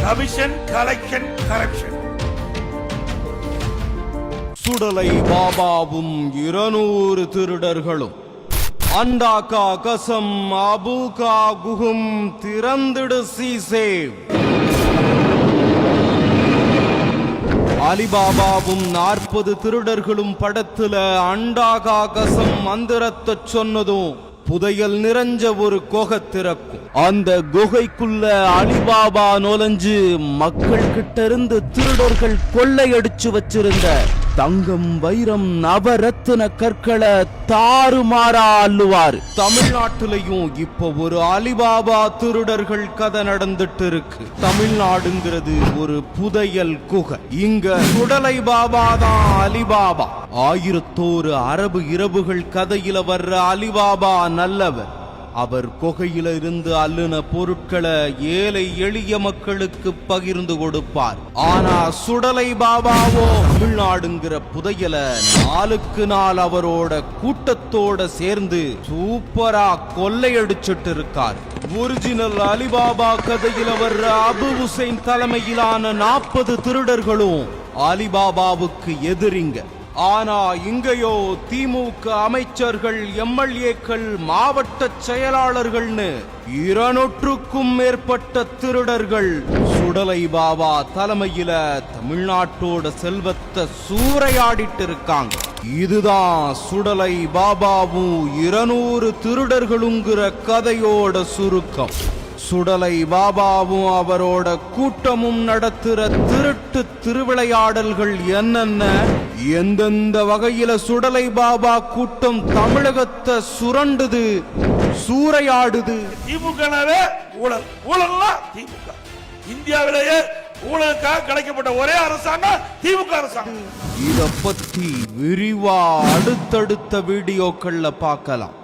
Commission, collection, corruption. சுடலை பாபாவும் 200 திருடர்களும் அண்டாக்கா கசம் அபூகா குகும் திறந்திடு சீசேவ். அலிபாபாவும் 40 திருடர்களும் படத்துல அண்டாகா கசம் மந்திரத்தை சொன்னதும் புதையல் நிறைஞ்ச ஒரு குகை திறக்கும். அந்த குகைக்குள்ள அலிபாபா நுழைஞ்சு மக்கள் கிட்ட இருந்து திருடர்கள் கொள்ளையடிச்சு வச்சிருந்த தங்கம், வைரம், நவரத்தின கற்களை தாறுமாறா அள்ளுவார். தமிழ்நாட்டிலையும் இப்ப ஒரு அலிபாபா திருடர்கள் கதை நடந்துட்டு இருக்கு. தமிழ்நாடுங்கிறது ஒரு புதையல் குகை. இங்க சுடலை பாபா தான் அலிபாபா. 1001 அரபு இரவுகள் கதையில வர்ற அலிபாபா நல்லவர். அவர் குகையில இருந்து அள்ளுன பொருட்களை ஏழை எளிய மக்களுக்கு பகிர்ந்து கொடுப்பார். ஆனா சுடலை பாபாவோ தமிழ்நாடுங்கிற புதையல நாளுக்கு நாள் அவரோட கூட்டத்தோட சேர்ந்து சூப்பரா கொள்ளையடிச்சிட்டு இருக்கார். ஒரிஜினல் அலிபாபா கதையில வர்ற அபு ஹுசைன் தலைமையிலான 40 திருடர்களும் அலிபாபாவுக்கு எதிரிங்க. ஆனா இங்கேயோ திமுக அமைச்சர்கள், எம்எல்ஏக்கள், மாவட்ட செயலாளர்கள்னு 200க்கும் மேற்பட்ட திருடர்கள் சுடலை பாபா தலைமையில தமிழ்நாட்டோட செல்வத்தை சூறையாடிட்டு இருக்காங்க. இதுதான் சுடலை பாபாவும் 200 திருடர்களுங்கிற கதையோட சுருக்கம். சுடலை பாபாவும் அவரோட கூட்டமும் நடத்துற திருட்டு திருவிளையாடல்கள் என்னென்ன, எந்தெந்த வகையில சுடலை பாபா கூட்டம் தமிழகத்தை சுரண்டுது, சூறையாடுது. திமுகவே ஊழல், ஊழல்னா திமுக. இந்தியாவிலேயே ஊழலுக்காக கிடைக்கப்பட்ட ஒரே அரசாங்கம் திமுக அரசாங்கம். இத பத்தி விரிவா அடுத்தடுத்த வீடியோக்கள்ல பார்க்கலாம்.